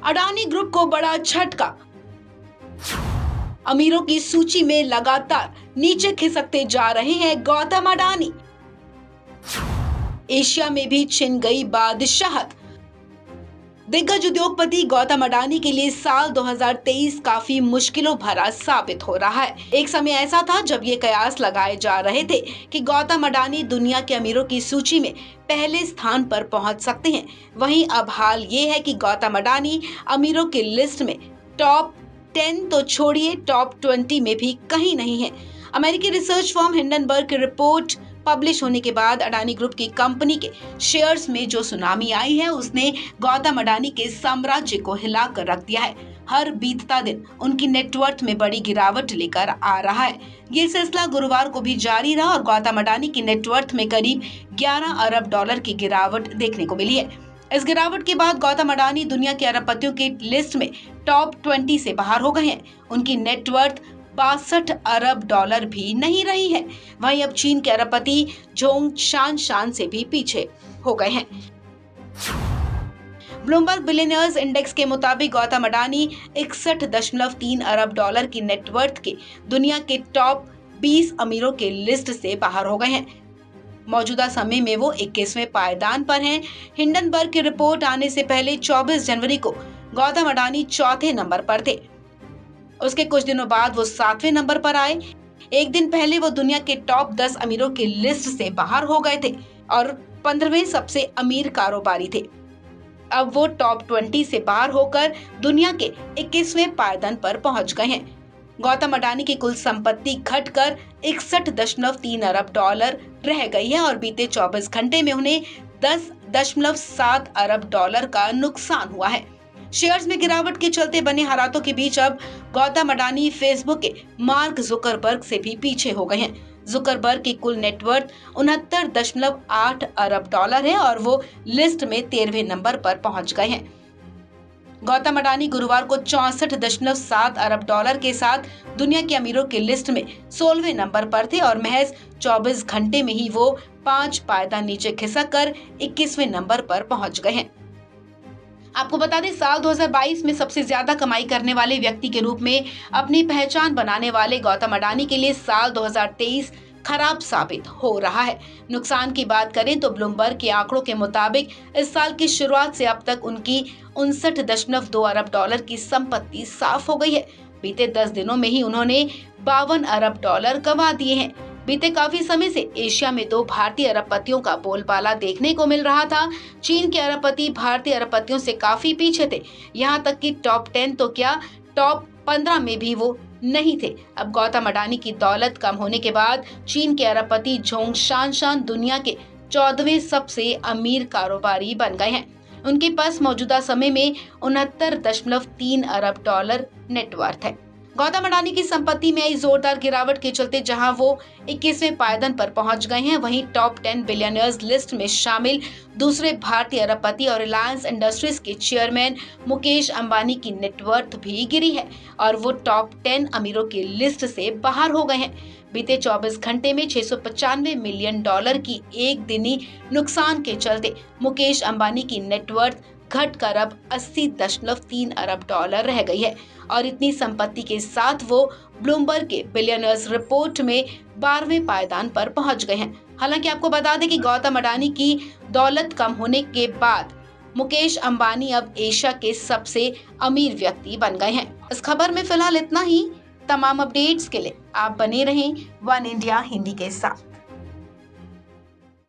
Adani group को बड़ा झटका। अमीरों की सूची में लगातार नीचे खिसकते जा रहे हैं गौतम अडानी। एशिया में भी छिन गई बादशाहत। दिग्गज उद्योगपति गौतम अडानी के लिए साल 2023 काफी मुश्किलों भरा साबित हो रहा है। एक समय ऐसा था जब ये कयास लगाए जा रहे थे कि गौतम अडानी दुनिया के अमीरों की सूची में पहले स्थान पर पहुंच सकते हैं। वहीं अब हाल ये है कि गौतम अडानी अमीरों की लिस्ट में टॉप 10 तो छोड़िए टॉप 20 में भी कहीं नहीं है। अमेरिकी रिसर्च फर्म हिंडनबर्ग की रिपोर्ट पब्लिश होने के बाद अडानी ग्रुप की कंपनी के शेयर्स में जो सुनामी आई है उसने गौतम अडानी के साम्राज्य को हिलाकर रख दिया है। हर बीतता दिन उनकी नेटवर्थ में बड़ी गिरावट लेकर आ रहा है। ये सिलसिला गुरुवार को भी जारी रहा और गौतम अडानी की नेटवर्थ में करीब 11 अरब डॉलर की गिरावट देखने को मिली है। इस गिरावट के बाद गौतम अडानी दुनिया के अरबपतियों की लिस्ट में टॉप 20 से बाहर हो गए हैं। उनकी नेटवर्थ 62 अरब डॉलर भी नहीं रही है। वहीं अब चीन के अरबपति जोंग शान से भी पीछे हो गए हैं। ब्लूमबर्ग बिलियनियर्स इंडेक्स के मुताबिक गौतम अडानी 61.3 अरब डॉलर की नेटवर्थ के दुनिया के टॉप 20 अमीरों के लिस्ट से बाहर हो गए हैं। मौजूदा समय में वो 21वें पायदान पर हैं। हिंडनबर्ग की रिपोर्ट आने से पहले 24 जनवरी को गौतम अडानी चौथे नंबर पर थे। उसके कुछ दिनों बाद वो 7वें नंबर पर आए। एक दिन पहले वो दुनिया के टॉप 10 अमीरों की लिस्ट से बाहर हो गए थे और 15वें सबसे अमीर कारोबारी थे। अब वो टॉप 20 से बाहर होकर दुनिया के 21वें पायदान पर पहुंच गए हैं। गौतम अडानी की कुल संपत्ति घटकर 61.3 अरब डॉलर रह गई है और बीते 24 घंटे में उन्हें 10.7 अरब डॉलर का नुकसान हुआ है। शेयर्स में गिरावट के चलते बने हालातों के बीच अब गौतम अडानी फेसबुक के मार्क जुकरबर्ग से भी पीछे हो गए हैं। जुकरबर्ग की कुल नेटवर्थ 69.8 अरब डॉलर है और वो लिस्ट में 13वें नंबर पर पहुंच गए हैं। गौतम अडानी गुरुवार को 64.7 अरब डॉलर के साथ दुनिया के अमीरों की लिस्ट में 16वें नंबर पर थे और महज 24 घंटे में ही वो 5 पायदान नीचे खिसक कर 21वें नंबर पर पहुंच गए हैं। आपको बता दें साल 2022 में सबसे ज्यादा कमाई करने वाले व्यक्ति के रूप में अपनी पहचान बनाने वाले गौतम अडानी के लिए साल 2023 खराब साबित हो रहा है। नुकसान की बात करें तो ब्लूमबर्ग के आंकड़ों के मुताबिक इस साल की शुरुआत से अब तक उनकी 59.2 अरब डॉलर की संपत्ति साफ हो गई है। बीते 10 दिनों में ही उन्होंने 52 अरब डॉलर गंवा दिए हैं। बीते काफी समय से एशिया में तो भारतीय अरबपतियों का बोलबाला देखने को मिल रहा था। चीन के अरबपति भारतीय अरबपतियों से काफी पीछे थे। यहाँ तक कि टॉप 10 तो क्या टॉप 15 में भी वो नहीं थे। अब गौतम अडानी की दौलत कम होने के बाद चीन के अरबपति जोंग शान दुनिया के 14वें सबसे अमीर कारोबारी बन गए हैं। उनके पास मौजूदा समय में 69.3 अरब डॉलर नेटवर्थ है। गौतम अडानी की संपत्ति में आई जोरदार गिरावट के चलते जहां वो 21वें पायदान पर पहुंच गए हैं, वहीं टॉप 10 बिलियनियर्स लिस्ट में शामिल दूसरे भारतीय अरबपति और रिलायंस इंडस्ट्रीज के चेयरमैन मुकेश अंबानी की नेटवर्थ भी गिरी है और वो टॉप 10 अमीरों की लिस्ट से बाहर हो गए हैं। बीते 24 घंटे में 695 मिलियन डॉलर की एक दिनी नुकसान के चलते मुकेश अंबानी की नेटवर्थ घटकर अब 80.3 अरब डॉलर रह गई है और इतनी संपत्ति के साथ वो ब्लूमबर्ग के बिलियनर्स रिपोर्ट में 12वें पायदान पर पहुंच गए हैं। हालांकि आपको बता दें कि गौतम अडानी की दौलत कम होने के बाद मुकेश अंबानी अब एशिया के सबसे अमीर व्यक्ति बन गए हैं। इस खबर में फिलहाल इतना ही। तमाम अपडेट्स के लिए आप बने रहें वन इंडिया हिंदी के साथ।